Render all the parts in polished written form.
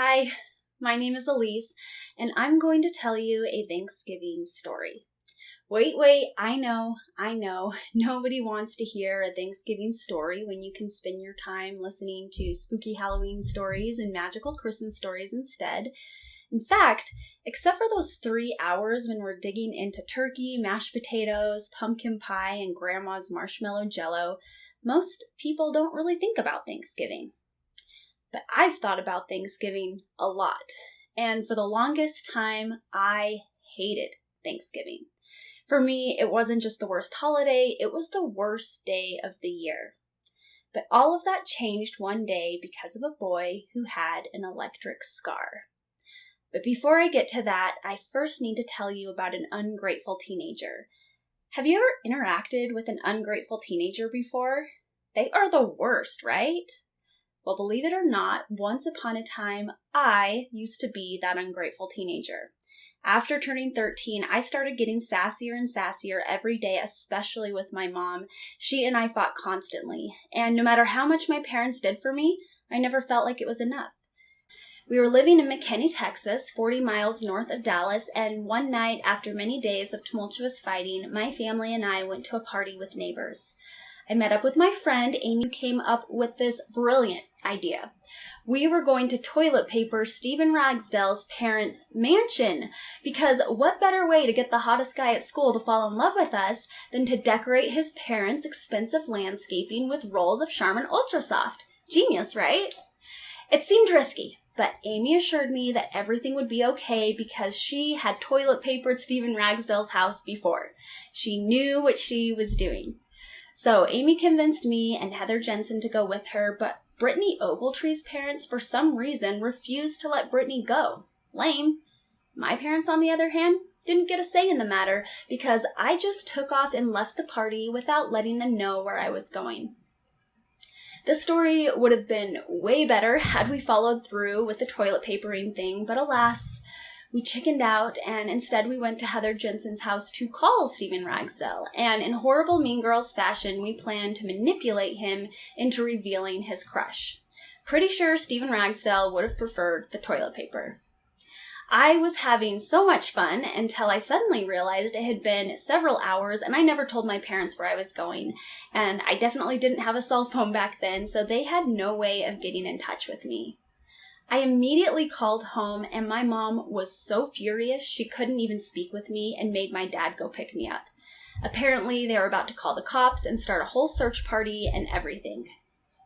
Hi, my name is Alyse, and I'm going to tell you a Thanksgiving story. Wait, I know, nobody wants to hear a Thanksgiving story when you can spend your time listening to spooky Halloween stories and magical Christmas stories instead. In fact, except for those 3 hours when we're digging into turkey, mashed potatoes, pumpkin pie, and grandma's marshmallow jello, most people don't really think about Thanksgiving. But I've thought about Thanksgiving a lot, and for the longest time, I hated Thanksgiving. For me, it wasn't just the worst holiday, it was the worst day of the year. But all of that changed one day because of a boy who had an electric scar. But before I get to that, I first need to tell you about an ungrateful teenager. Have you ever interacted with an ungrateful teenager before? They are the worst, right? Well, believe it or not, once upon a time, I used to be that ungrateful teenager. After turning 13, I started getting sassier and sassier every day, especially with my mom. She and I fought constantly, and no matter how much my parents did for me, I never felt like it was enough. We were living in McKinney, Texas, 40 miles north of Dallas, and one night, after many days of tumultuous fighting, my family and I went to a party with neighbors. I met up with my friend, Amy, who came up with this brilliant idea. We were going to toilet paper Steven Ragsdale's parents' mansion, because what better way to get the hottest guy at school to fall in love with us than to decorate his parents' expensive landscaping with rolls of Charmin Ultra Soft? Genius, right? It seemed risky, but Amy assured me that everything would be okay because she had toilet papered Steven Ragsdale's house before. She knew what she was doing. So Amy convinced me and Heather Jensen to go with her, but Brittany Ogletree's parents, for some reason, refused to let Brittany go. Lame. My parents, on the other hand, didn't get a say in the matter because I just took off and left the party without letting them know where I was going. This story would have been way better had we followed through with the toilet papering thing, but alas, we chickened out, and instead we went to Heather Jensen's house to call Steven Ragsdale, and in horrible Mean Girls fashion, we planned to manipulate him into revealing his crush. Pretty sure Steven Ragsdale would have preferred the toilet paper. I was having so much fun until I suddenly realized it had been several hours and I never told my parents where I was going, and I definitely didn't have a cell phone back then, so they had no way of getting in touch with me. I immediately called home, and my mom was so furious she couldn't even speak with me and made my dad go pick me up. Apparently, they were about to call the cops and start a whole search party and everything.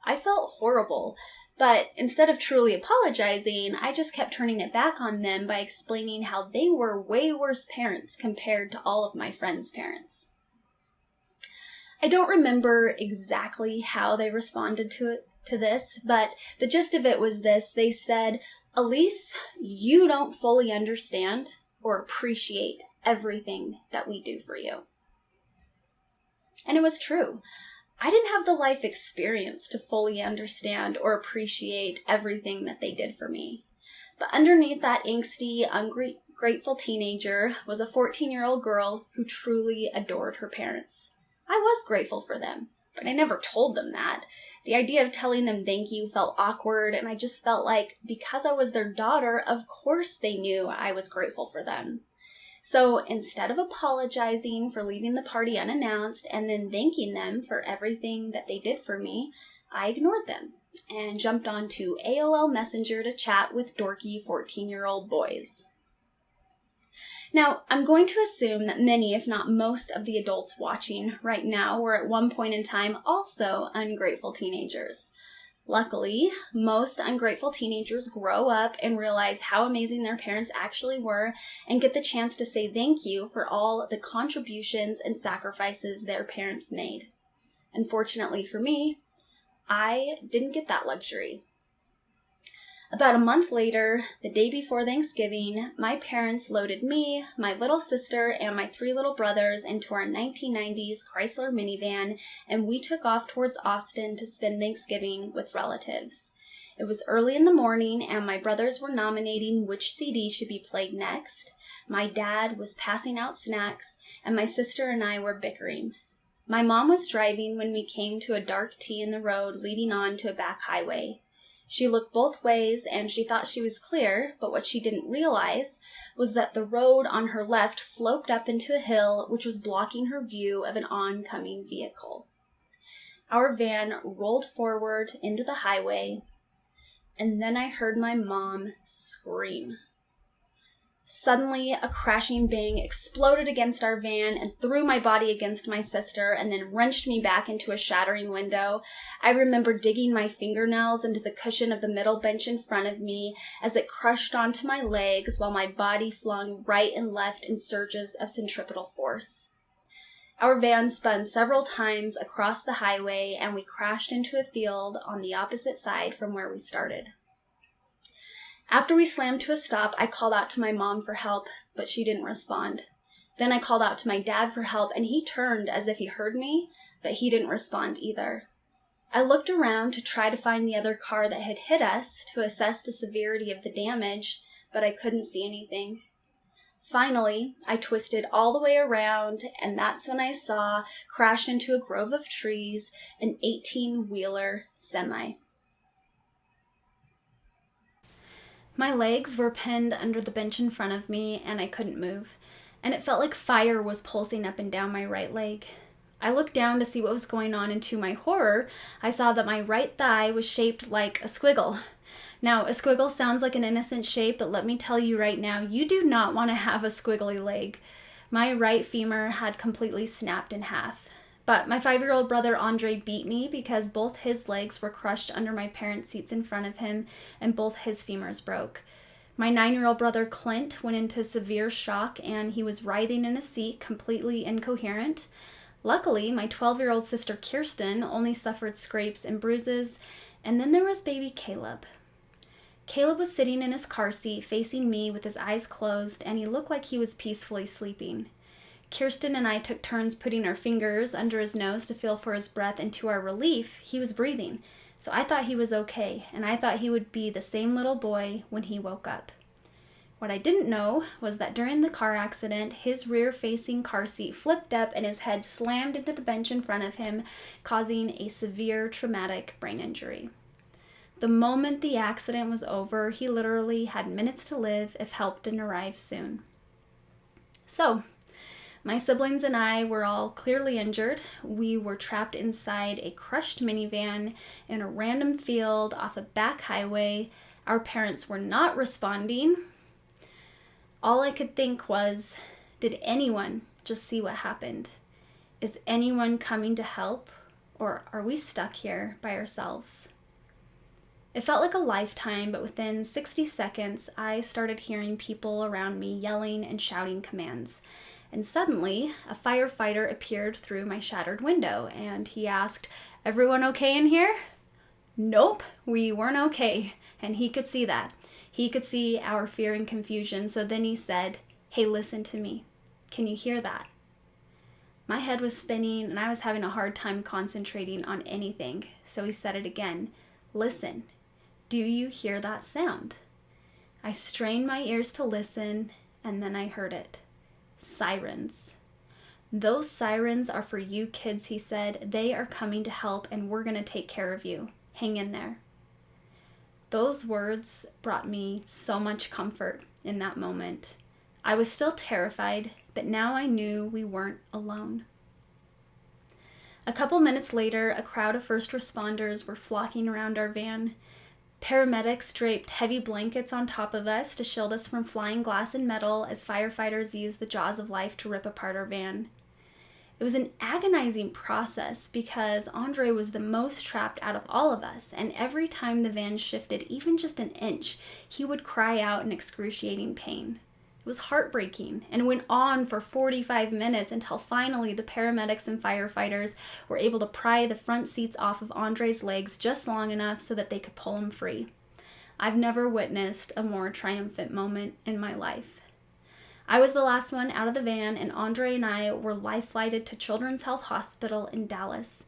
I felt horrible, but instead of truly apologizing, I just kept turning it back on them by explaining how they were way worse parents compared to all of my friends' parents. I don't remember exactly how they responded to this, but the gist of it was this. They said, "Alyse, you don't fully understand or appreciate everything that we do for you." And it was true. I didn't have the life experience to fully understand or appreciate everything that they did for me. But underneath that angsty, ungrateful teenager was a 14-year-old girl who truly adored her parents. I was grateful for them, but I never told them that. The idea of telling them thank you felt awkward, and I just felt like because I was their daughter, of course they knew I was grateful for them. So instead of apologizing for leaving the party unannounced and then thanking them for everything that they did for me, I ignored them and jumped onto AOL Messenger to chat with dorky 14-year-old boys. Now, I'm going to assume that many, if not most, of the adults watching right now were at one point in time also ungrateful teenagers. Luckily, most ungrateful teenagers grow up and realize how amazing their parents actually were and get the chance to say thank you for all the contributions and sacrifices their parents made. Unfortunately for me, I didn't get that luxury. About a month later, the day before Thanksgiving, my parents loaded me, my little sister, and my 3 little brothers into our 1990s Chrysler minivan, and we took off towards Austin to spend Thanksgiving with relatives. It was early in the morning, and my brothers were nominating which CD should be played next. My dad was passing out snacks, and my sister and I were bickering. My mom was driving when we came to a dark T in the road leading on to a back highway. She looked both ways and she thought she was clear, but what she didn't realize was that the road on her left sloped up into a hill, which was blocking her view of an oncoming vehicle. Our van rolled forward into the highway, and then I heard my mom scream. Suddenly, a crashing bang exploded against our van and threw my body against my sister and then wrenched me back into a shattering window. I remember digging my fingernails into the cushion of the middle bench in front of me as it crushed onto my legs while my body flung right and left in surges of centripetal force. Our van spun several times across the highway and we crashed into a field on the opposite side from where we started. After we slammed to a stop, I called out to my mom for help, but she didn't respond. Then I called out to my dad for help, and he turned as if he heard me, but he didn't respond either. I looked around to try to find the other car that had hit us to assess the severity of the damage, but I couldn't see anything. Finally, I twisted all the way around, and that's when I saw, crashed into a grove of trees, an 18-wheeler semi. My legs were pinned under the bench in front of me, and I couldn't move, and it felt like fire was pulsing up and down my right leg. I looked down to see what was going on, and to my horror, I saw that my right thigh was shaped like a squiggle. Now, a squiggle sounds like an innocent shape, but let me tell you right now, you do not want to have a squiggly leg. My right femur had completely snapped in half. But my 5-year-old brother Andre beat me because both his legs were crushed under my parents' seats in front of him and both his femurs broke. My 9-year-old brother Clint went into severe shock and he was writhing in a seat, completely incoherent. Luckily, my 12-year-old sister Kirsten only suffered scrapes and bruises, and then there was baby Caleb. Caleb was sitting in his car seat facing me with his eyes closed, and he looked like he was peacefully sleeping. Kirsten and I took turns putting our fingers under his nose to feel for his breath, and to our relief, he was breathing. So I thought he was okay, and I thought he would be the same little boy when he woke up. What I didn't know was that during the car accident, his rear-facing car seat flipped up and his head slammed into the bench in front of him, causing a severe traumatic brain injury. The moment the accident was over, he literally had minutes to live if help didn't arrive soon. So, my siblings and I were all clearly injured. We were trapped inside a crushed minivan in a random field off a back highway. Our parents were not responding. All I could think was, did anyone just see what happened? Is anyone coming to help? Or are we stuck here by ourselves? It felt like a lifetime, but within 60 seconds, I started hearing people around me yelling and shouting commands. And suddenly, a firefighter appeared through my shattered window, and he asked, "Everyone okay in here?" Nope, we weren't okay, and he could see that. He could see our fear and confusion, so then he said, "Hey, listen to me. Can you hear that?" My head was spinning, and I was having a hard time concentrating on anything, so he said it again. "Listen, do you hear that sound?" I strained my ears to listen, and then I heard it. Sirens. "Those sirens are for you kids," he said. "They are coming to help, and we're going to take care of you. Hang in there." Those words brought me so much comfort in that moment. I was still terrified, but now I knew we weren't alone. A couple minutes later, a crowd of first responders were flocking around our van. Paramedics draped heavy blankets on top of us to shield us from flying glass and metal as firefighters used the jaws of life to rip apart our van. It was an agonizing process because Andre was the most trapped out of all of us, and every time the van shifted even just an inch, he would cry out in excruciating pain. It was heartbreaking and went on for 45 minutes until finally the paramedics and firefighters were able to pry the front seats off of Andre's legs just long enough so that they could pull him free. I've never witnessed a more triumphant moment in my life. I was the last one out of the van, and Andre and I were life-flighted to Children's Health Hospital in Dallas.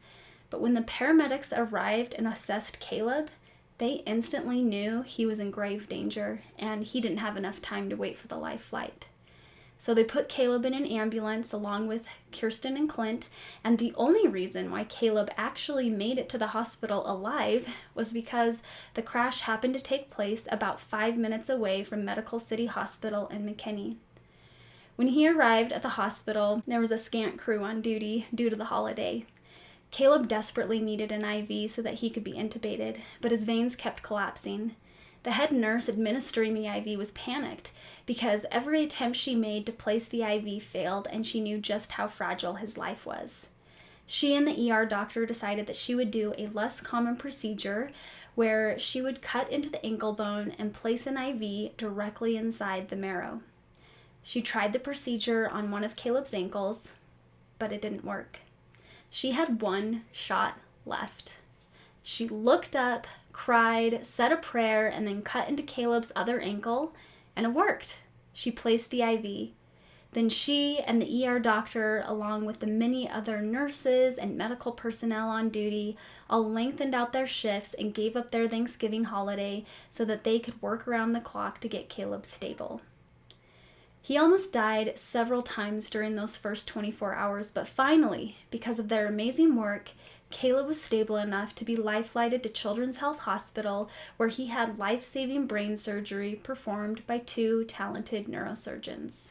But when the paramedics arrived and assessed Caleb, they instantly knew he was in grave danger, and he didn't have enough time to wait for the life flight. So they put Caleb in an ambulance along with Kirsten and Clint, and the only reason why Caleb actually made it to the hospital alive was because the crash happened to take place about 5 minutes away from Medical City Hospital in McKinney. When he arrived at the hospital, there was a scant crew on duty due to the holiday. Caleb desperately needed an IV so that he could be intubated, but his veins kept collapsing. The head nurse administering the IV was panicked because every attempt she made to place the IV failed, and she knew just how fragile his life was. She and the ER doctor decided that she would do a less common procedure where she would cut into the ankle bone and place an IV directly inside the marrow. She tried the procedure on one of Caleb's ankles, but it didn't work. She had one shot left. She looked up, cried, said a prayer, and then cut into Caleb's other ankle, and it worked. She placed the IV. Then she and the ER doctor, along with the many other nurses and medical personnel on duty, all lengthened out their shifts and gave up their Thanksgiving holiday so that they could work around the clock to get Caleb stable. He almost died several times during those first 24 hours, but finally, because of their amazing work, Caleb was stable enough to be life-flighted to Children's Health Hospital, where he had life-saving brain surgery performed by 2 talented neurosurgeons.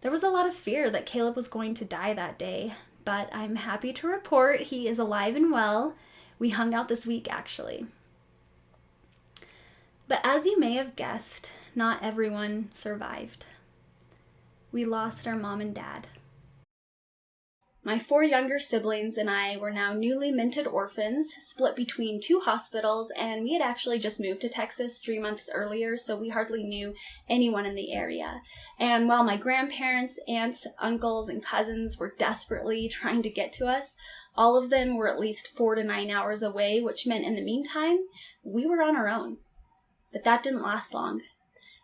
There was a lot of fear that Caleb was going to die that day, but I'm happy to report he is alive and well. We hung out this week, actually. But as you may have guessed, not everyone survived. We lost our mom and dad. My 4 younger siblings and I were now newly minted orphans, split between 2 hospitals, and we had actually just moved to Texas 3 months earlier, so we hardly knew anyone in the area. And while my grandparents, aunts, uncles, and cousins were desperately trying to get to us, all of them were at least 4 to 9 hours away, which meant in the meantime, we were on our own. But that didn't last long.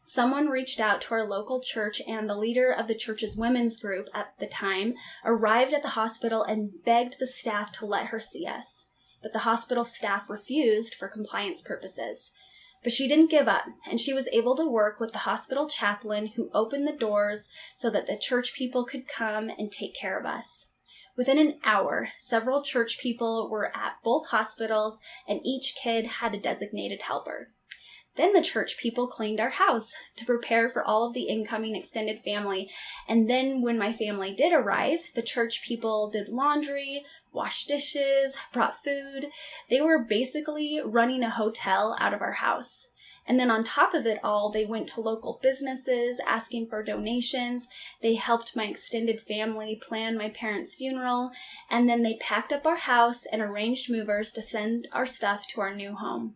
Someone reached out to our local church, and the leader of the church's women's group at the time arrived at the hospital and begged the staff to let her see us. But the hospital staff refused for compliance purposes. But she didn't give up, and she was able to work with the hospital chaplain, who opened the doors so that the church people could come and take care of us. Within an hour, several church people were at both hospitals, and each kid had a designated helper. Then the church people cleaned our house to prepare for all of the incoming extended family. And then when my family did arrive, the church people did laundry, washed dishes, brought food. They were basically running a hotel out of our house. And then on top of it all, they went to local businesses asking for donations. They helped my extended family plan my parents' funeral. And then they packed up our house and arranged movers to send our stuff to our new home.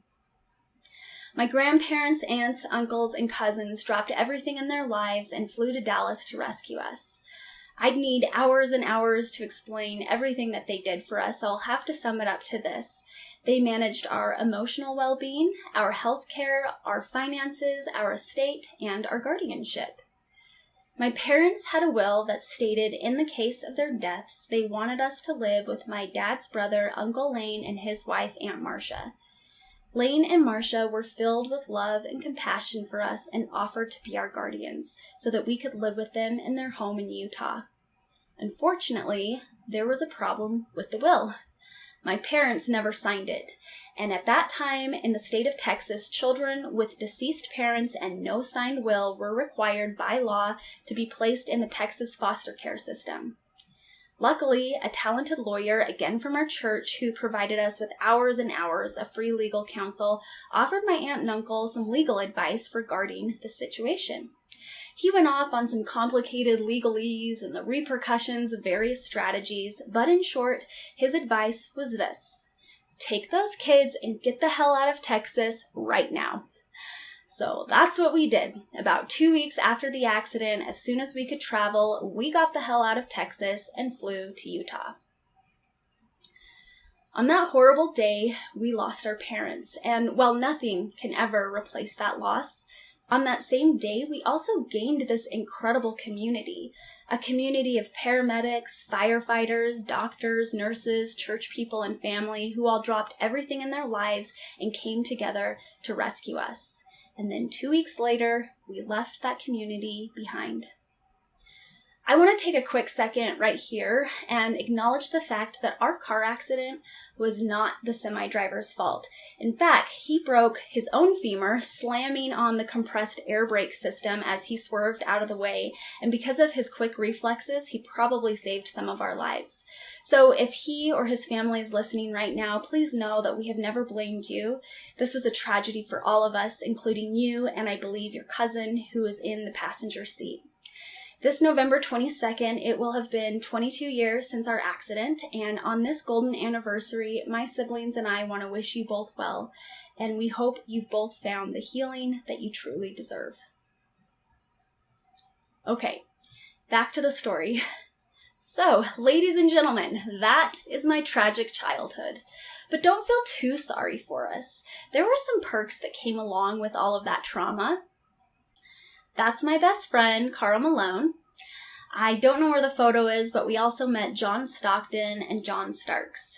My grandparents, aunts, uncles, and cousins dropped everything in their lives and flew to Dallas to rescue us. I'd need hours and hours to explain everything that they did for us, so I'll have to sum it up to this. They managed our emotional well-being, our health care, our finances, our estate, and our guardianship. My parents had a will that stated in the case of their deaths, they wanted us to live with my dad's brother, Uncle Lane, and his wife, Aunt Marcia. Lane and Marcia were filled with love and compassion for us and offered to be our guardians so that we could live with them in their home in Utah. Unfortunately, there was a problem with the will. My parents never signed it, and at that time in the state of Texas, children with deceased parents and no signed will were required by law to be placed in the Texas foster care system. Luckily, a talented lawyer, again from our church, who provided us with hours and hours of free legal counsel, offered my aunt and uncle some legal advice regarding the situation. He went off on some complicated legalese and the repercussions of various strategies, but in short, his advice was this: take those kids and get the hell out of Texas right now. So that's what we did. About 2 weeks after the accident, as soon as we could travel, we got the hell out of Texas and flew to Utah. On that horrible day, we lost our parents, and while nothing can ever replace that loss, on that same day, we also gained this incredible community, a community of paramedics, firefighters, doctors, nurses, church people, and family who all dropped everything in their lives and came together to rescue us. and then 2 weeks later, we left that community behind. I want to take a quick second right here and acknowledge the fact that our car accident was not the semi-driver's fault. In fact, he broke his own femur, slamming on the compressed air brake system as he swerved out of the way, and because of his quick reflexes, he probably saved some of our lives. So if he or his family is listening right now, please know that we have never blamed you. This was a tragedy for all of us, including you and I believe your cousin who was in the passenger seat. This November 22nd, it will have been 22 years since our accident, and on this golden anniversary, my siblings and I want to wish you both well, and we hope you've both found the healing that you truly deserve. Okay, back to the story. So, ladies and gentlemen, that is my tragic childhood. But don't feel too sorry for us. There were some perks that came along with all of that trauma. That's my best friend, Carl Malone. I don't know where the photo is, but we also met John Stockton and John Starks.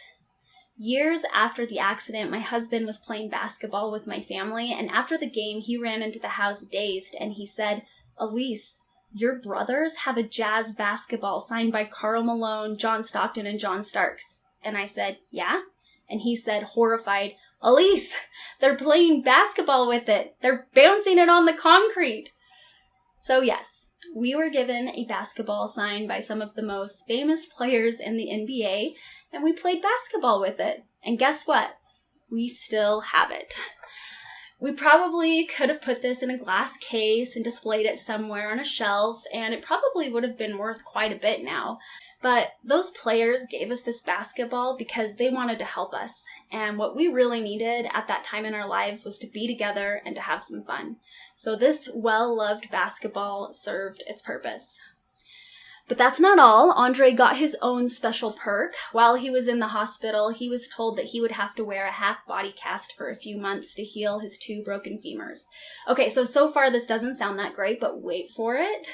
Years after the accident, my husband was playing basketball with my family, and after the game, he ran into the house dazed, and he said, "Alyse, your brothers have a Jazz basketball signed by Carl Malone, John Stockton, and John Starks." And I said, "Yeah?" And he said, horrified, "Alyse, they're playing basketball with it. They're bouncing it on the concrete." So yes, we were given a basketball signed by some of the most famous players in the NBA, and we played basketball with it. And guess what? We still have it. We probably could have put this in a glass case and displayed it somewhere on a shelf, and it probably would have been worth quite a bit now. But those players gave us this basketball because they wanted to help us. And what we really needed at that time in our lives was to be together and to have some fun. So this well-loved basketball served its purpose. But that's not all. Andre got his own special perk. While he was in the hospital, he was told that he would have to wear a half-body cast for a few months to heal his 2 broken femurs. Okay, so far this doesn't sound that great, but wait for it.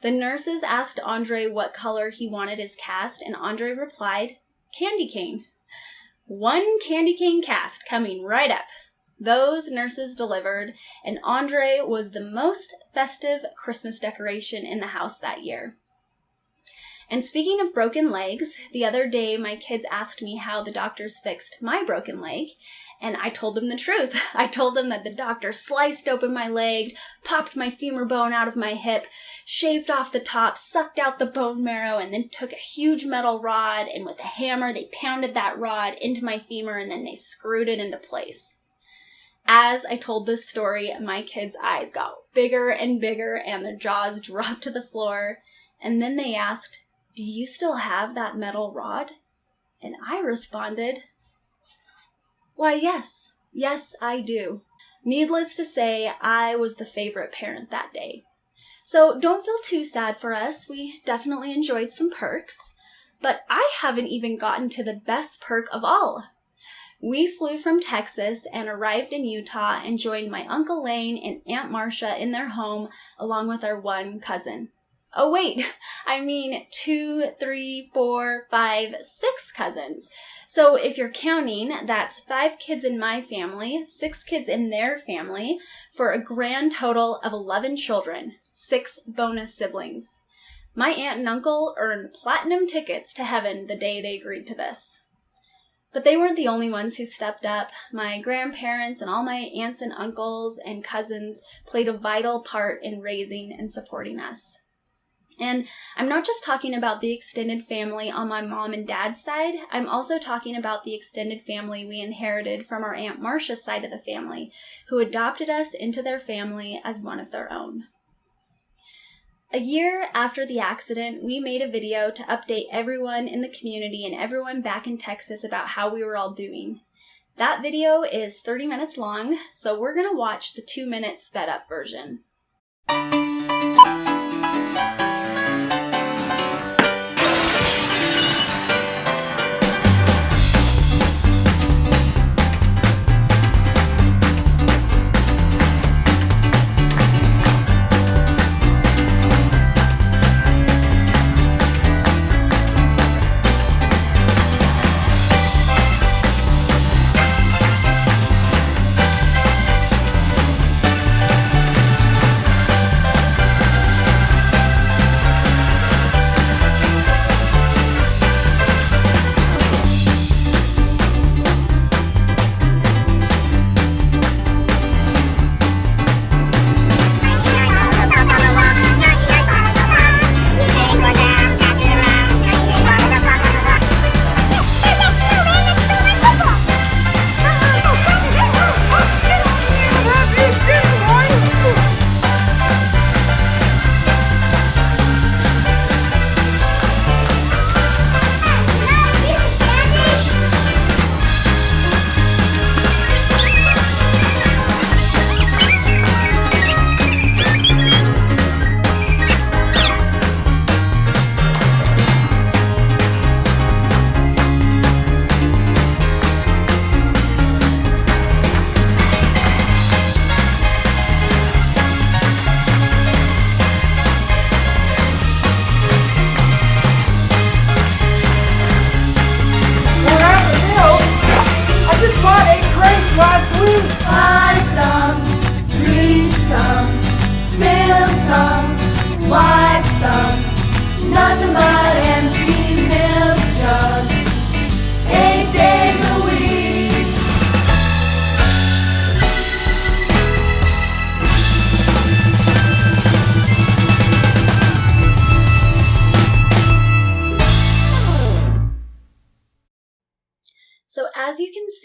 The nurses asked Andre what color he wanted his cast, and Andre replied, "Candy cane." 1 candy cane cast coming right up. Those nurses delivered, and Andre was the most festive Christmas decoration in the house that year. And speaking of broken legs, the other day my kids asked me how the doctors fixed my broken leg, and I told them the truth. I told them that the doctor sliced open my leg, popped my femur bone out of my hip, shaved off the top, sucked out the bone marrow, and then took a huge metal rod, and with a hammer they pounded that rod into my femur, and then they screwed it into place. As I told this story, my kids' eyes got bigger and bigger, and their jaws dropped to the floor, and then they asked, "Do you still have that metal rod?" And I responded, "Why, yes. Yes, I do." Needless to say, I was the favorite parent that day. So don't feel too sad for us. We definitely enjoyed some perks. But I haven't even gotten to the best perk of all. We flew from Texas and arrived in Utah and joined my Uncle Lane and Aunt Marcia in their home along with our 1 cousin. Oh wait, I mean 2, 3, 4, 5, 6 cousins. So if you're counting, that's 5 kids in my family, 6 kids in their family, for a grand total of 11 children, 6 bonus siblings. My aunt and uncle earned platinum tickets to heaven the day they agreed to this. But they weren't the only ones who stepped up. My grandparents and all my aunts and uncles and cousins played a vital part in raising and supporting us. And I'm not just talking about the extended family on my mom and dad's side, I'm also talking about the extended family we inherited from our Aunt Marcia's side of the family, who adopted us into their family as one of their own. A year after the accident, we made a video to update everyone in the community and everyone back in Texas about how we were all doing. That video is 30 minutes long, so we're going to watch the 2-minute sped up version.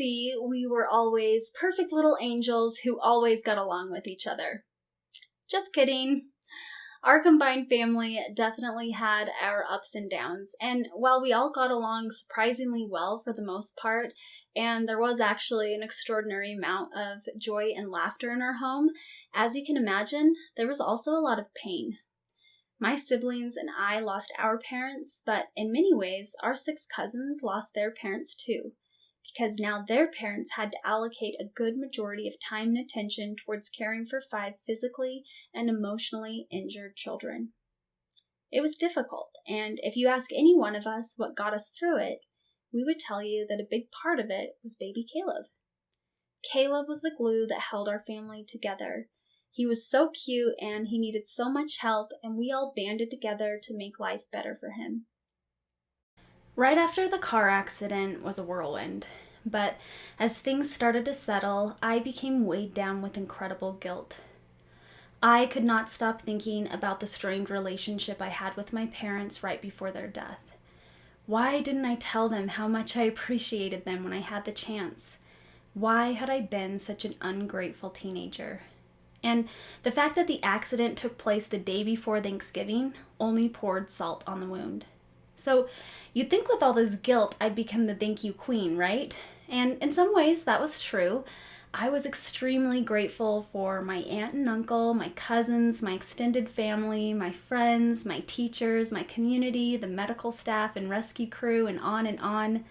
see, we were always perfect little angels who always got along with each other. Just kidding. Our combined family definitely had our ups and downs, and while we all got along surprisingly well for the most part, and there was actually an extraordinary amount of joy and laughter in our home, as you can imagine, there was also a lot of pain. My siblings and I lost our parents, but in many ways, our 6 cousins lost their parents too, because now their parents had to allocate a good majority of time and attention towards caring for 5 physically and emotionally injured children. It was difficult, and if you ask any one of us what got us through it, we would tell you that a big part of it was baby Caleb. Caleb was the glue that held our family together. He was so cute and he needed so much help, and we all banded together to make life better for him. Right after the car accident was a whirlwind, but as things started to settle, I became weighed down with incredible guilt. I could not stop thinking about the strained relationship I had with my parents right before their death. Why didn't I tell them how much I appreciated them when I had the chance? Why had I been such an ungrateful teenager? And the fact that the accident took place the day before Thanksgiving only poured salt on the wound. So you'd think with all this guilt, I'd become the thank you queen, right? And in some ways, that was true. I was extremely grateful for my aunt and uncle, my cousins, my extended family, my friends, my teachers, my community, the medical staff and rescue crew, and on and on.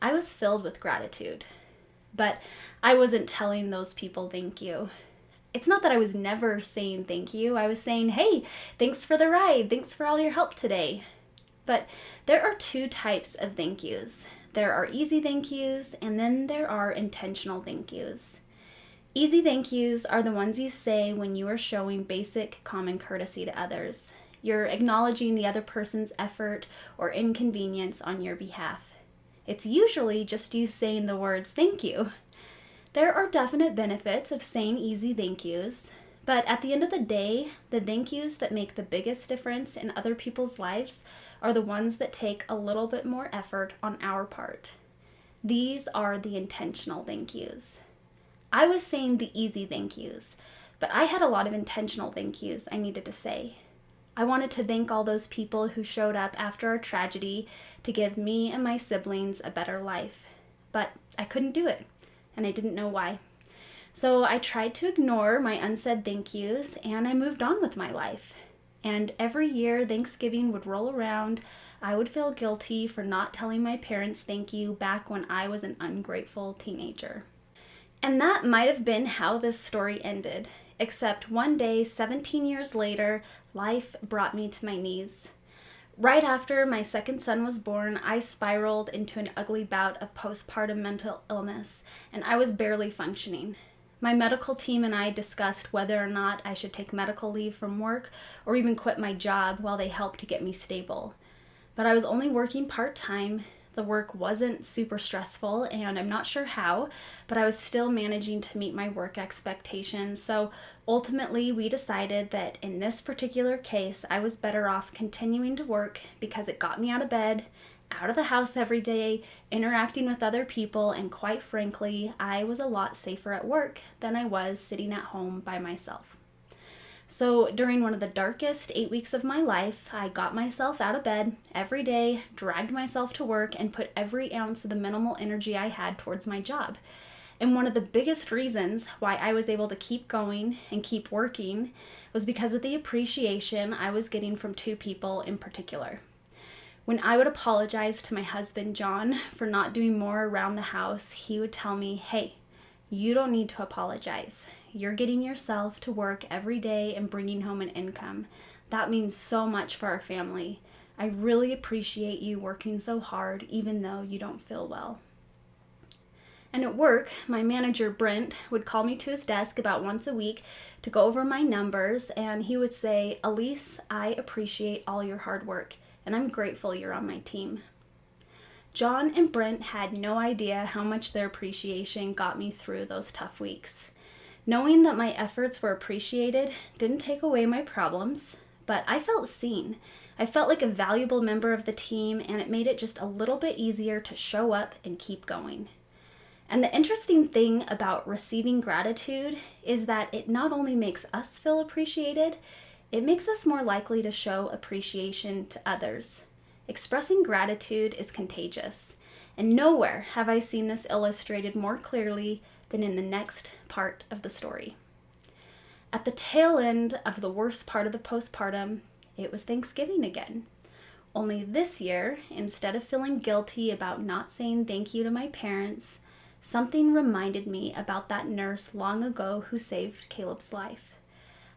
I was filled with gratitude. But I wasn't telling those people thank you. It's not that I was never saying thank you. I was saying, hey, thanks for the ride. Thanks for all your help today. But there are 2 types of thank yous. There are easy thank yous, and then there are intentional thank yous. Easy thank yous are the ones you say when you are showing basic common courtesy to others. You're acknowledging the other person's effort or inconvenience on your behalf. It's usually just you saying the words thank you. There are definite benefits of saying easy thank yous, but at the end of the day, the thank yous that make the biggest difference in other people's lives are the ones that take a little bit more effort on our part. These are the intentional thank yous. I was saying the easy thank yous, but I had a lot of intentional thank yous I needed to say. I wanted to thank all those people who showed up after our tragedy to give me and my siblings a better life, but I couldn't do it, and I didn't know why. So I tried to ignore my unsaid thank yous, and I moved on with my life. And every year Thanksgiving would roll around, I would feel guilty for not telling my parents thank you back when I was an ungrateful teenager. And that might have been how this story ended, except one day, 17 years later, life brought me to my knees. Right after my second son was born, I spiraled into an ugly bout of postpartum mental illness, and I was barely functioning. My medical team and I discussed whether or not I should take medical leave from work or even quit my job while they helped to get me stable. But I was only working part-time. The work wasn't super stressful, and I'm not sure how, but I was still managing to meet my work expectations. So ultimately, we decided that in this particular case, I was better off continuing to work because it got me out of bed, out of the house every day, interacting with other people, and quite frankly, I was a lot safer at work than I was sitting at home by myself. So during one of the darkest 8 weeks of my life, I got myself out of bed every day, dragged myself to work, and put every ounce of the minimal energy I had towards my job. And one of the biggest reasons why I was able to keep going and keep working was because of the appreciation I was getting from 2 people in particular. When I would apologize to my husband, John, for not doing more around the house, he would tell me, hey, you don't need to apologize. You're getting yourself to work every day and bringing home an income. That means so much for our family. I really appreciate you working so hard, even though you don't feel well. And at work, my manager, Brent, would call me to his desk about once a week to go over my numbers, and he would say, Alyse, I appreciate all your hard work, and I'm grateful you're on my team. John and Brent had no idea how much their appreciation got me through those tough weeks. Knowing that my efforts were appreciated didn't take away my problems, but I felt seen. I felt like a valuable member of the team, and it made it just a little bit easier to show up and keep going. And the interesting thing about receiving gratitude is that it not only makes us feel appreciated, it makes us more likely to show appreciation to others. Expressing gratitude is contagious, and nowhere have I seen this illustrated more clearly than in the next part of the story. At the tail end of the worst part of the postpartum, it was Thanksgiving again. Only this year, instead of feeling guilty about not saying thank you to my parents, something reminded me about that nurse long ago who saved Caleb's life.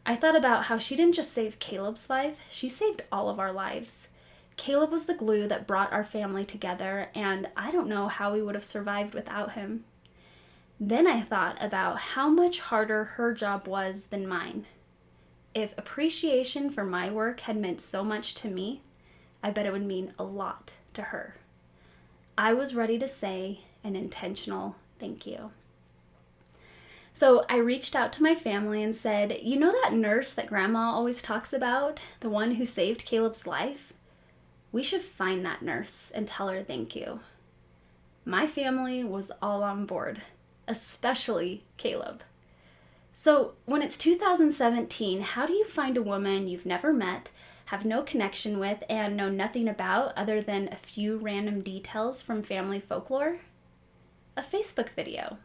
I thought about how she didn't just save Caleb's life, she saved all of our lives. Caleb was the glue that brought our family together, and I don't know how we would have survived without him. Then I thought about how much harder her job was than mine. If appreciation for my work had meant so much to me, I bet it would mean a lot to her. I was ready to say an intentional thank you. So I reached out to my family and said, you know that nurse that Grandma always talks about, the one who saved Caleb's life? We should find that nurse and tell her thank you. My family was all on board, especially Caleb. So when it's 2017, how do you find a woman you've never met, have no connection with, and know nothing about other than a few random details from family folklore? A Facebook video.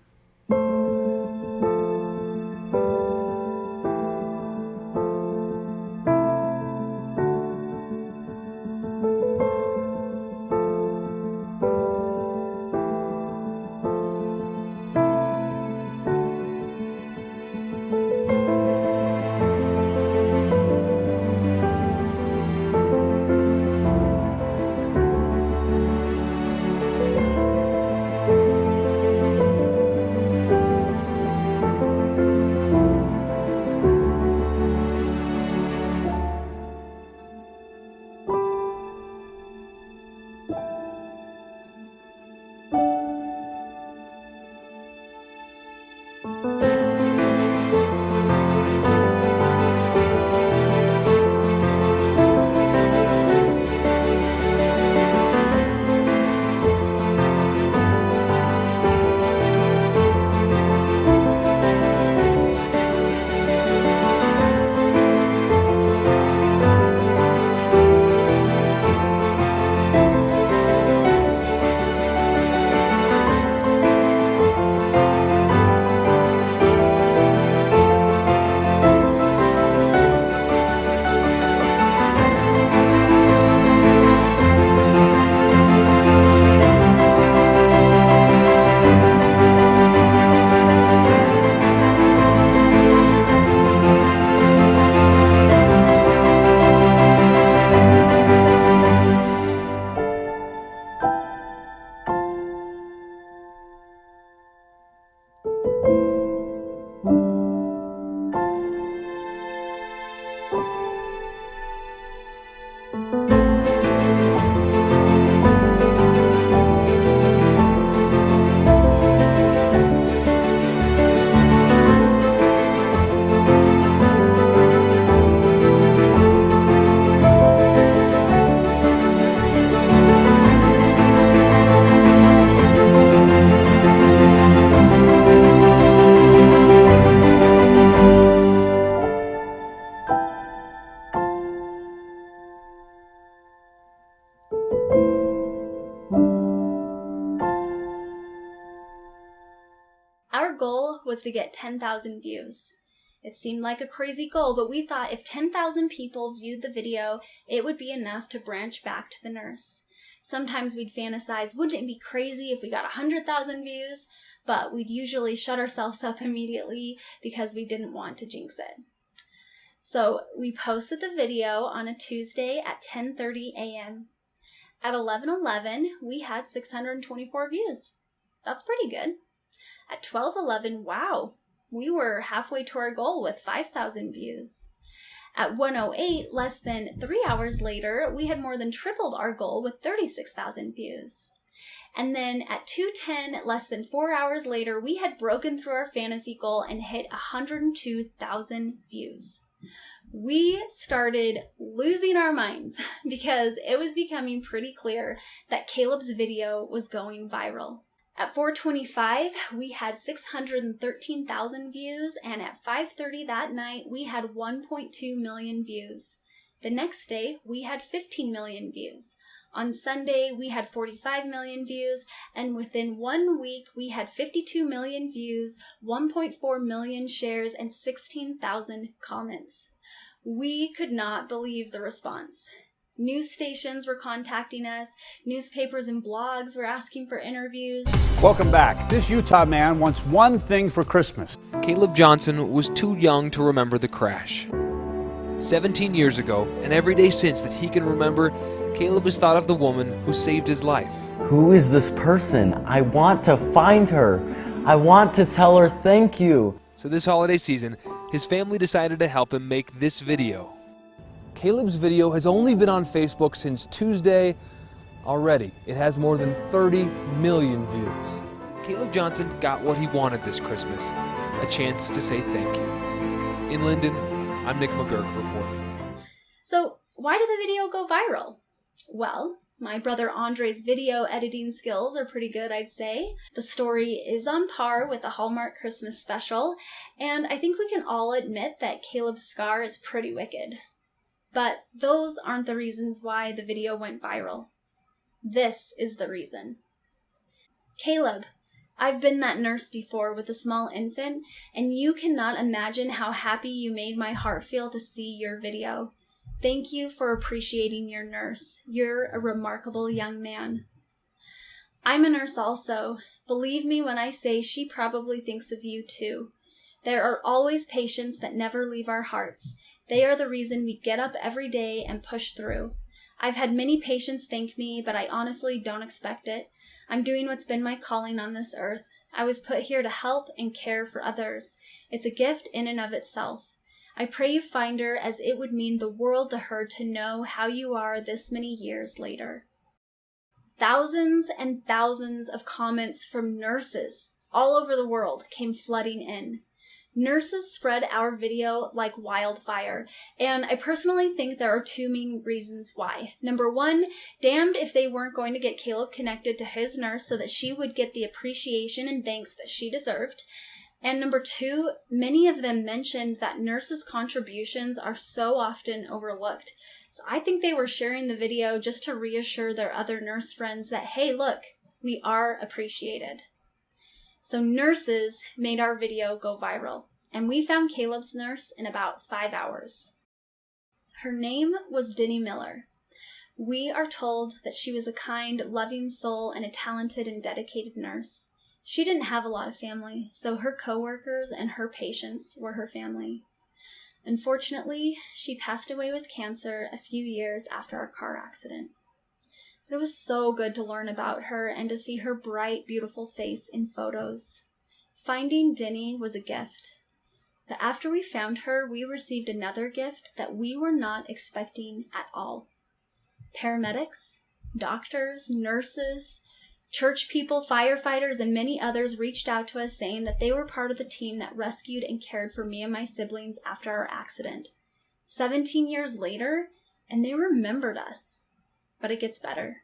Our goal was to get 10,000 views. It seemed like a crazy goal, but we thought if 10,000 people viewed the video, it would be enough to branch back to the nurse. Sometimes we'd fantasize, wouldn't it be crazy if we got 100,000 views? But we'd usually shut ourselves up immediately because we didn't want to jinx it. So we posted the video on a Tuesday at 10:30 a.m. At 11:11, we had 624 views. That's pretty good. At 12:11, wow, we were halfway to our goal with 5,000 views. At 1:08, less than 3 hours later, we had more than tripled our goal with 36,000 views. And then at 2:10, less than 4 hours later, we had broken through our fantasy goal and hit 102,000 views. We started losing our minds because it was becoming pretty clear that Caleb's video was going viral. At 4:25, we had 613,000 views, and at 5:30 that night, we had 1.2 million views. The next day, we had 15 million views. On Sunday, we had 45 million views, and within 1 week, we had 52 million views, 1.4 million shares, and 16,000 comments. We could not believe the response. News stations were contacting us, newspapers and blogs were asking for interviews. Welcome back. This Utah man wants one thing for Christmas. Caleb Johnson was too young to remember the crash. 17 years ago, and every day since that he can remember, Caleb has thought of the woman who saved his life. Who is this person? I want to find her. I want to tell her thank you. So this holiday season, his family decided to help him make this video. Caleb's video has only been on Facebook since Tuesday. Already, it has more than 30 million views. Caleb Johnson got what he wanted this Christmas, a chance to say thank you. In Linden, I'm Nick McGurk reporting. So, why did the video go viral? Well, my brother Andre's video editing skills are pretty good, I'd say. The story is on par with the Hallmark Christmas special, and I think we can all admit that Caleb's scar is pretty wicked. But those aren't the reasons why the video went viral. This is the reason. Caleb, I've been that nurse before with a small infant, and you cannot imagine how happy you made my heart feel to see your video. Thank you for appreciating your nurse. You're a remarkable young man. I'm a nurse also. Believe me when I say she probably thinks of you too. There are always patients that never leave our hearts. They are the reason we get up every day and push through. I've had many patients thank me, but I honestly don't expect it. I'm doing what's been my calling on this earth. I was put here to help and care for others. It's a gift in and of itself. I pray you find her, as it would mean the world to her to know how you are this many years later. Thousands and thousands of comments from nurses all over the world came flooding in. Nurses spread our video like wildfire, and I personally think there are two main reasons why. Number one, damned if they weren't going to get Caleb connected to his nurse so that she would get the appreciation and thanks that she deserved. And number two, many of them mentioned that nurses' contributions are so often overlooked. So I think they were sharing the video just to reassure their other nurse friends that, hey, look, we are appreciated. So nurses made our video go viral, and we found Caleb's nurse in about 5 hours. Her name was Denny Miller. We are told that she was a kind, loving soul and a talented and dedicated nurse. She didn't have a lot of family, so her coworkers and her patients were her family. Unfortunately, she passed away with cancer a few years after our car accident. It was so good to learn about her and to see her bright, beautiful face in photos. Finding Denny was a gift. But after we found her, we received another gift that we were not expecting at all. Paramedics, doctors, nurses, church people, firefighters, and many others reached out to us saying that they were part of the team that rescued and cared for me and my siblings after our accident. 17 years later, and they remembered us. But it gets better.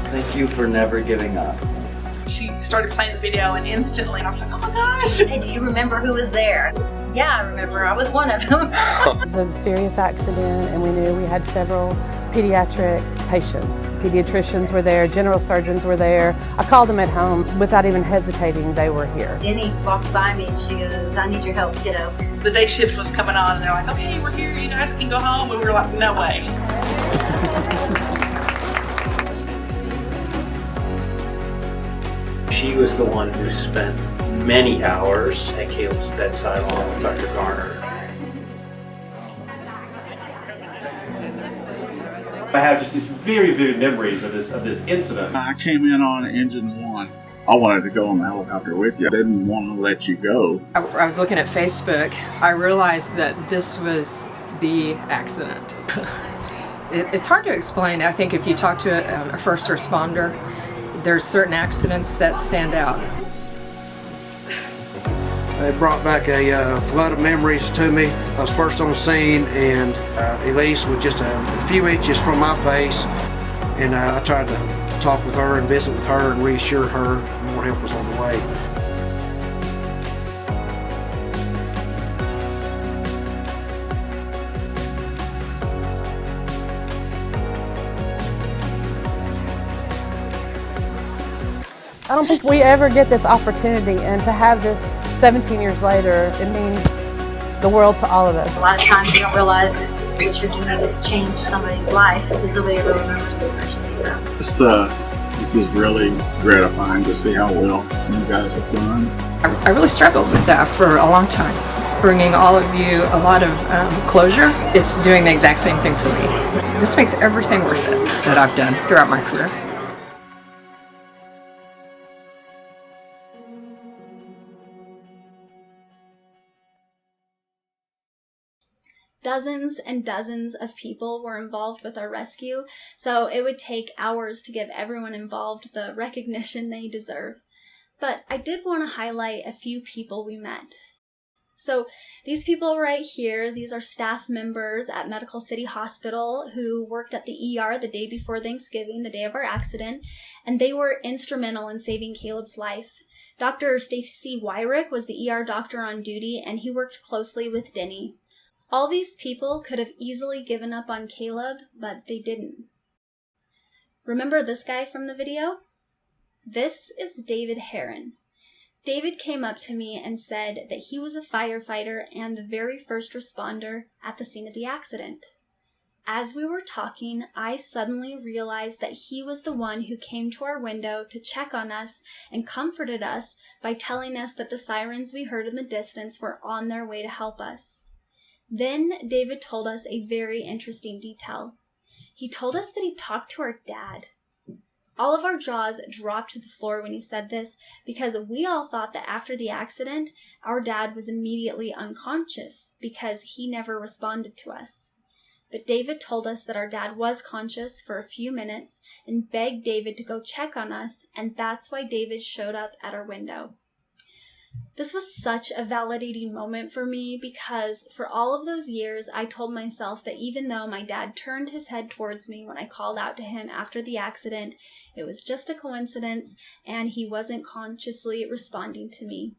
Thank you for never giving up. She started playing the video, and instantly I was like, oh my gosh. And do you remember who was there? Yeah, I remember. I was one of them. It was a serious accident, and we knew we had several pediatric patients. Pediatricians were there, general surgeons were there. I called them at home. Without even hesitating, they were here. Denny walked by me and she goes, I need your help, kiddo. The day shift was coming on, and they're like, okay, we're here. You guys can go home. And we were like, no way. She was the one who spent many hours at Caleb's bedside along with Dr. Garner. I have just these very vivid memories of this incident. I came in on engine 1. I wanted to go on the helicopter with you. I didn't want to let you go. I was looking at Facebook. I realized that this was the accident. It's hard to explain. I think if you talk to a first responder, there's certain accidents that stand out. It brought back a flood of memories to me. I was first on the scene, and Alyse was just a few inches from my face, and I tried to talk with her and visit with her and reassure her more help was on the way. I don't think we ever get this opportunity, and to have this 17 years later, it means the world to all of us. A lot of times you don't realize that what you're doing has changed somebody's life because nobody ever remembers the emergency room. This is really gratifying to see how well you guys have done. I really struggled with that for a long time. It's bringing all of you a lot of closure. It's doing the exact same thing for me. This makes everything worth it that I've done throughout my career. Dozens and dozens of people were involved with our rescue, so it would take hours to give everyone involved the recognition they deserve. But I did want to highlight a few people we met. So these people right here, these are staff members at Medical City Hospital who worked at the ER the day before Thanksgiving, the day of our accident, and they were instrumental in saving Caleb's life. Dr. Stacy Wyrick was the ER doctor on duty, and he worked closely with Denny. All these people could have easily given up on Caleb, but they didn't. Remember this guy from the video? This is David Heron. David came up to me and said that he was a firefighter and the very first responder at the scene of the accident. As we were talking, I suddenly realized that he was the one who came to our window to check on us and comforted us by telling us that the sirens we heard in the distance were on their way to help us. Then David told us a very interesting detail. He told us that he talked to our dad. All of our jaws dropped to the floor when he said this because we all thought that after the accident, our dad was immediately unconscious because he never responded to us. But David told us that our dad was conscious for a few minutes and begged David to go check on us, and that's why David showed up at our window. This was such a validating moment for me because for all of those years, I told myself that even though my dad turned his head towards me when I called out to him after the accident, it was just a coincidence and he wasn't consciously responding to me.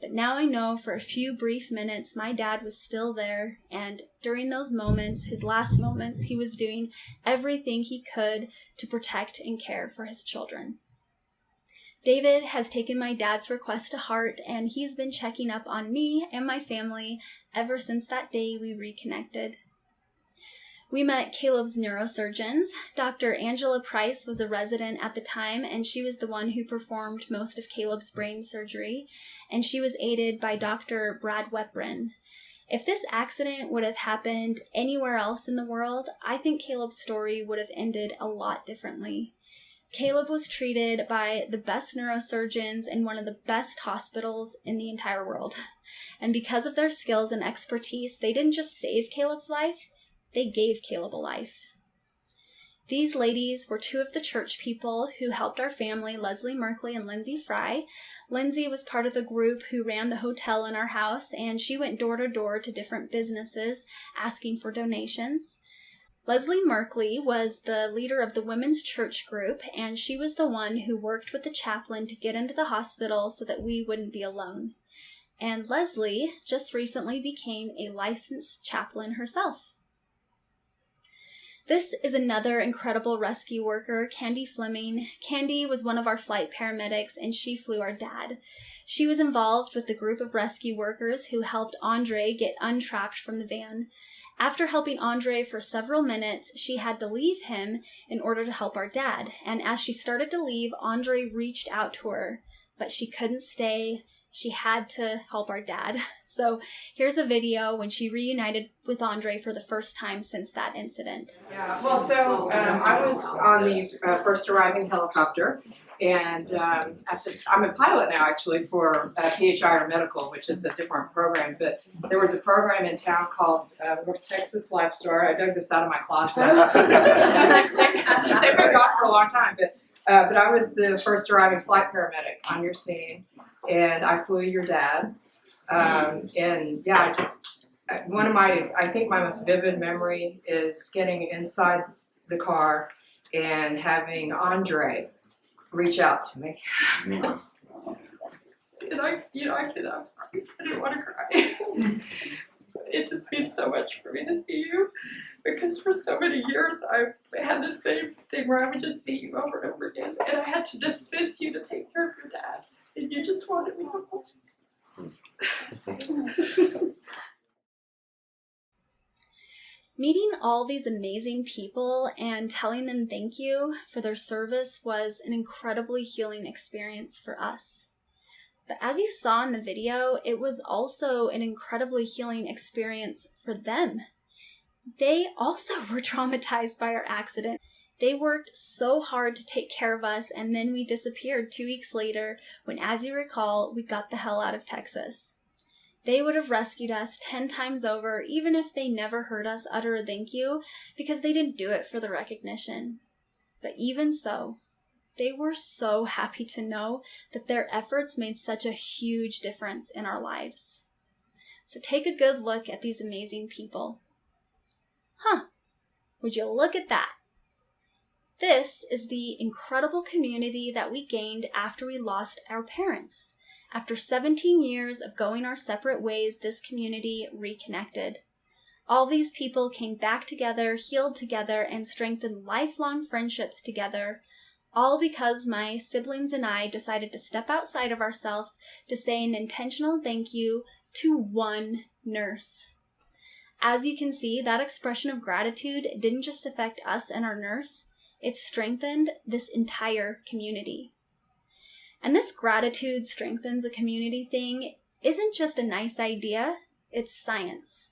But now I know for a few brief minutes, my dad was still there, and during those moments, his last moments, he was doing everything he could to protect and care for his children. David has taken my dad's request to heart, and he's been checking up on me and my family ever since that day we reconnected. We met Caleb's neurosurgeons. Dr. Angela Price was a resident at the time, and she was the one who performed most of Caleb's brain surgery, and she was aided by Dr. Brad Weprin. If this accident would have happened anywhere else in the world, I think Caleb's story would have ended a lot differently. Caleb was treated by the best neurosurgeons in one of the best hospitals in the entire world. And because of their skills and expertise, they didn't just save Caleb's life, they gave Caleb a life. These ladies were two of the church people who helped our family, Leslie Merkley and Lindsay Fry. Lindsay was part of the group who ran the hotel in our house, and she went door to door to different businesses asking for donations. Leslie Merkley was the leader of the women's church group, and she was the one who worked with the chaplain to get into the hospital so that we wouldn't be alone. And Leslie just recently became a licensed chaplain herself. This is another incredible rescue worker, Candy Fleming. Candy was one of our flight paramedics, and she flew our dad. She was involved with the group of rescue workers who helped Andre get untrapped from the van. After helping Andre for several minutes, she had to leave him in order to help our dad. And as she started to leave, Andre reached out to her, but she couldn't stay. she had to help our dad. So here's a video when she reunited with Andre for the first time since that incident. Yeah, well, so I was on the first arriving helicopter, and I'm a pilot now, actually, for PHI Medical, which is a different program. But there was a program in town called North Texas Life Store. I dug this out of my closet. They've been gone for a long time, but I was the first arriving flight paramedic on your scene, and I flew your dad. And yeah, I think my most vivid memory is getting inside the car and having Andre reach out to me. And I'm sorry, I didn't want to cry. It just means so much for me to see you, because for so many years I had the same thing where I would just see you over and over again, and I had to dismiss you to take care of your dad, and you just wanted me home. Meeting all these amazing people and telling them thank you for their service was an incredibly healing experience for us. But as you saw in the video, it was also an incredibly healing experience for them. They also were traumatized by our accident. They worked so hard to take care of us, and then we disappeared 2 weeks later when, as you recall, we got the hell out of Texas. They would have rescued us 10 times over, even if they never heard us utter a thank you, because they didn't do it for the recognition. But even so, they were so happy to know that their efforts made such a huge difference in our lives. So take a good look at these amazing people. Would you look at that? This is the incredible community that we gained after we lost our parents. After 17 years of going our separate ways, this community reconnected. All these people came back together, healed together, and strengthened lifelong friendships together, all because my siblings and I decided to step outside of ourselves to say an intentional thank you to one nurse. As you can see, that expression of gratitude didn't just affect us and our nurse, it strengthened this entire community. And this gratitude strengthens a community thing isn't just a nice idea, it's science.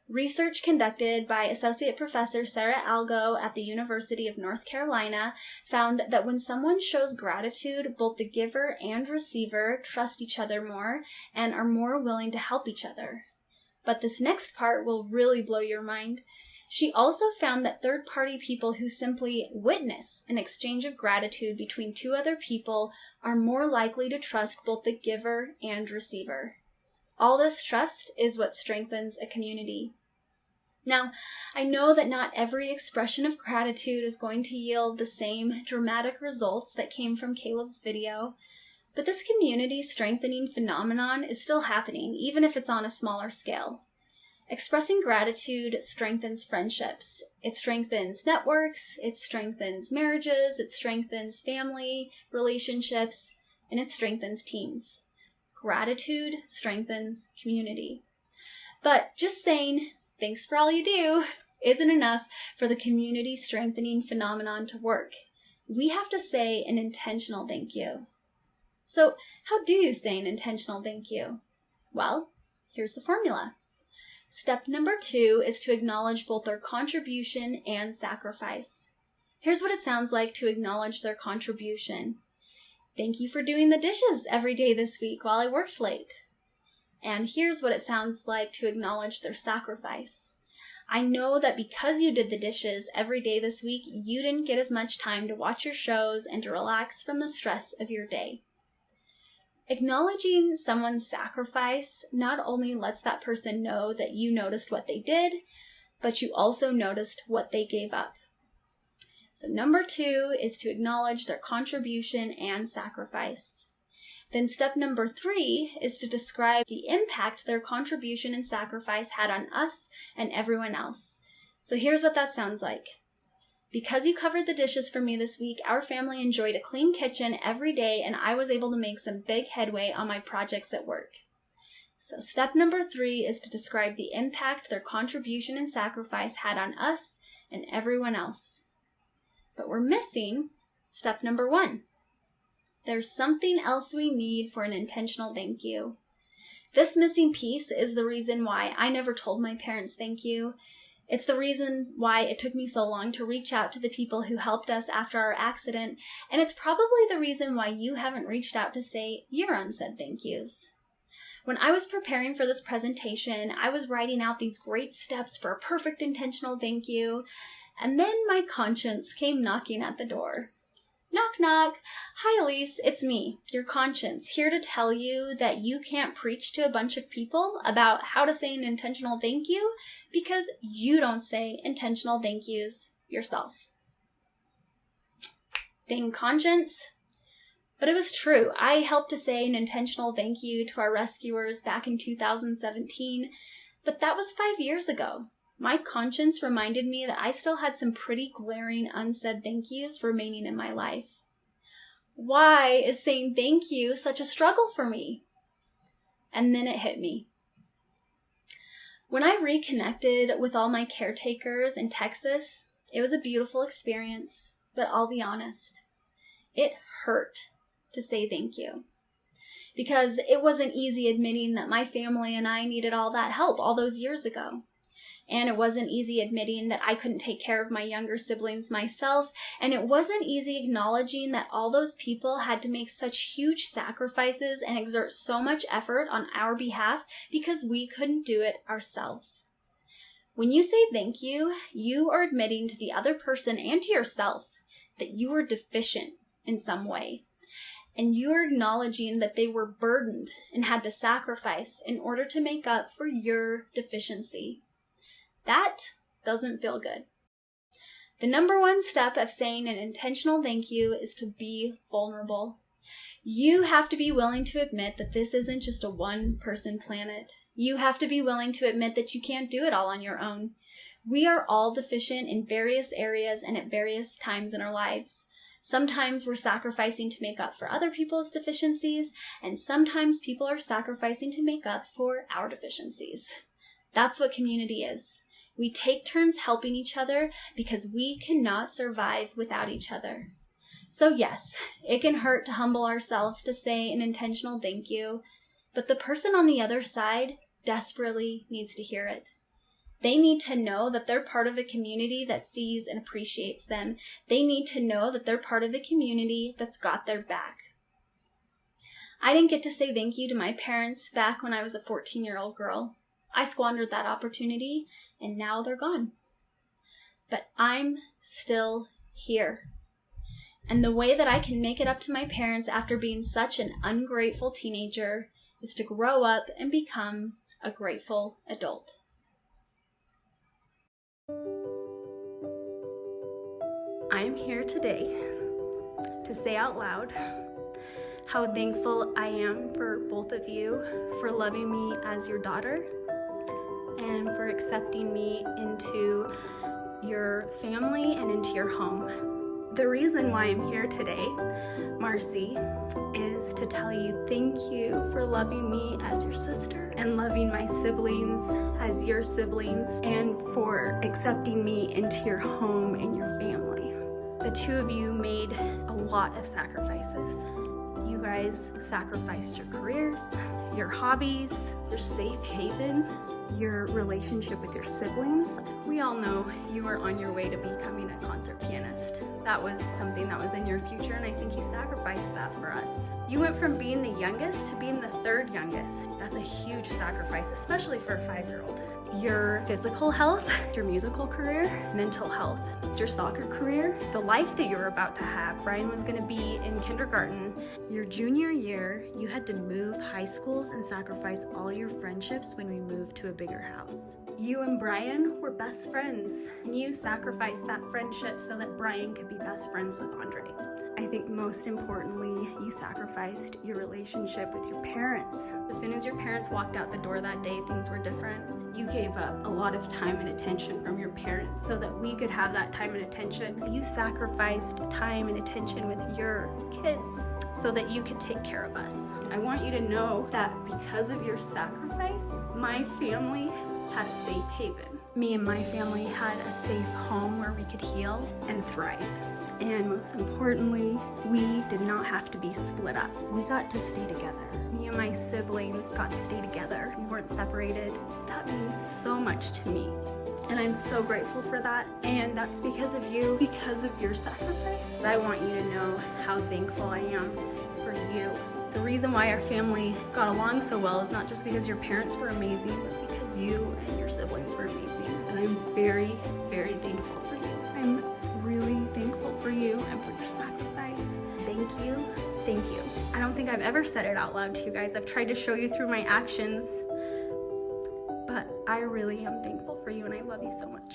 Research conducted by Associate Professor Sarah Algo at the University of North Carolina found that when someone shows gratitude, both the giver and receiver trust each other more and are more willing to help each other. But this next part will really blow your mind. She also found that third-party people who simply witness an exchange of gratitude between two other people are more likely to trust both the giver and receiver. All this trust is what strengthens a community. Now, I know that not every expression of gratitude is going to yield the same dramatic results that came from Caleb's video, but this community strengthening phenomenon is still happening, even if it's on a smaller scale. Expressing gratitude strengthens friendships. It strengthens networks, it strengthens marriages, it strengthens family relationships, and it strengthens teams. Gratitude strengthens community. But just saying, thanks for all you do, isn't enough for the community strengthening phenomenon to work. We have to say an intentional thank you. So, how do you say an intentional thank you? Well, here's the formula. Step number 2 is to acknowledge both their contribution and sacrifice. Here's what it sounds like to acknowledge their contribution. Thank you for doing the dishes every day this week while I worked late. And here's what it sounds like to acknowledge their sacrifice. I know that because you did the dishes every day this week, you didn't get as much time to watch your shows and to relax from the stress of your day. Acknowledging someone's sacrifice not only lets that person know that you noticed what they did, but you also noticed what they gave up. So number 2 is to acknowledge their contribution and sacrifice. Then step number 3 is to describe the impact their contribution and sacrifice had on us and everyone else. So here's what that sounds like. Because you covered the dishes for me this week, our family enjoyed a clean kitchen every day, and I was able to make some big headway on my projects at work. So step number 3 is to describe the impact their contribution and sacrifice had on us and everyone else. But we're missing step number 1. there's something else we need for an intentional thank you. This missing piece is the reason why I never told my parents thank you. It's the reason why it took me so long to reach out to the people who helped us after our accident, and it's probably the reason why you haven't reached out to say your unsaid thank yous. When I was preparing for this presentation, I was writing out these great steps for a perfect intentional thank you, and then my conscience came knocking at the door. Knock, knock. Hi, Alyse. It's me, your conscience, here to tell you that you can't preach to a bunch of people about how to say an intentional thank you because you don't say intentional thank yous yourself. Dang conscience. But it was true. I helped to say an intentional thank you to our rescuers back in 2017, but that was 5 years ago. My conscience reminded me that I still had some pretty glaring unsaid thank yous remaining in my life. Why is saying thank you such a struggle for me? And then it hit me. When I reconnected with all my caretakers in Texas, it was a beautiful experience, but I'll be honest, it hurt to say thank you. Because it wasn't easy admitting that my family and I needed all that help all those years ago. And it wasn't easy admitting that I couldn't take care of my younger siblings myself. And it wasn't easy acknowledging that all those people had to make such huge sacrifices and exert so much effort on our behalf because we couldn't do it ourselves. When you say thank you, you are admitting to the other person and to yourself that you were deficient in some way. And you are acknowledging that they were burdened and had to sacrifice in order to make up for your deficiency. That doesn't feel good. The number one step of saying an intentional thank you is to be vulnerable. You have to be willing to admit that this isn't just a one-person planet. You have to be willing to admit that you can't do it all on your own. We are all deficient in various areas and at various times in our lives. Sometimes we're sacrificing to make up for other people's deficiencies, and sometimes people are sacrificing to make up for our deficiencies. That's what community is. We take turns helping each other because we cannot survive without each other. So yes, it can hurt to humble ourselves to say an intentional thank you, but the person on the other side desperately needs to hear it. They need to know that they're part of a community that sees and appreciates them. They need to know that they're part of a community that's got their back. I didn't get to say thank you to my parents back when I was a 14-year-old girl. I squandered that opportunity, and now they're gone. But I'm still here. And the way that I can make it up to my parents after being such an ungrateful teenager is to grow up and become a grateful adult. I am here today to say out loud how thankful I am for both of you for loving me as your daughter and for accepting me into your family and into your home. The reason why I'm here today, Marcy, is to tell you thank you for loving me as your sister and loving my siblings as your siblings and for accepting me into your home and your family. The two of you made a lot of sacrifices. You guys sacrificed your careers, your hobbies, your safe haven, your relationship with your siblings. We all know you were on your way to becoming a concert pianist. That was something that was in your future, and I think you sacrificed that for us. You went from being the youngest to being the third youngest. That's a huge sacrifice, especially for a 5-year-old. Your physical health, your musical career, mental health, your soccer career, the life that you're about to have. Brian was gonna be in kindergarten. Your junior year, you had to move high schools and sacrifice all your friendships when we moved to a bigger house. You and Brian were best friends, and you sacrificed that friendship so that Brian could be best friends with Andre. I think most importantly, you sacrificed your relationship with your parents. As soon as your parents walked out the door that day, things were different. You gave up a lot of time and attention from your parents so that we could have that time and attention. You sacrificed time and attention with your kids so that you could take care of us. I want you to know that because of your sacrifice, my family had a safe haven. Me and my family had a safe home where we could heal and thrive. And most importantly, we did not have to be split up. We got to stay together. Me and my siblings got to stay together. We weren't separated. That means so much to me. And I'm so grateful for that. And that's because of you, because of your sacrifice. I want you to know how thankful I am for you. The reason why our family got along so well is not just because your parents were amazing, but because you and your siblings were amazing. And I'm very, very thankful for you. I'm really thankful for you and for your sacrifice. Thank you. Thank you. I don't think I've ever said it out loud to you guys. I've tried to show you through my actions, but I really am thankful for you and I love you so much.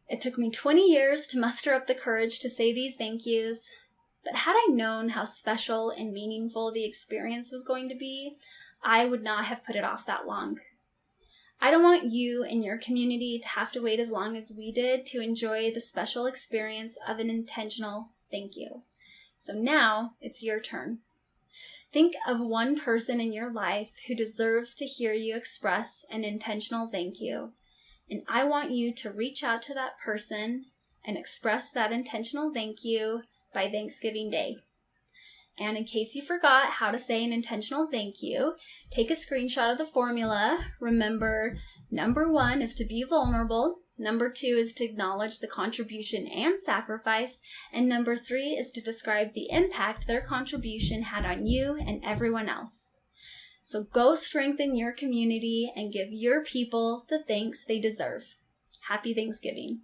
It took me 20 years to muster up the courage to say these thank yous, but had I known how special and meaningful the experience was going to be, I would not have put it off that long. I don't want you and your community to have to wait as long as we did to enjoy the special experience of an intentional thank you. So now it's your turn. Think of one person in your life who deserves to hear you express an intentional thank you. And I want you to reach out to that person and express that intentional thank you by Thanksgiving Day. And in case you forgot how to say an intentional thank you, take a screenshot of the formula. Remember, number 1 is to be vulnerable. Number 2 is to acknowledge the contribution and sacrifice. And number 3 is to describe the impact their contribution had on you and everyone else. So go strengthen your community and give your people the thanks they deserve. Happy Thanksgiving.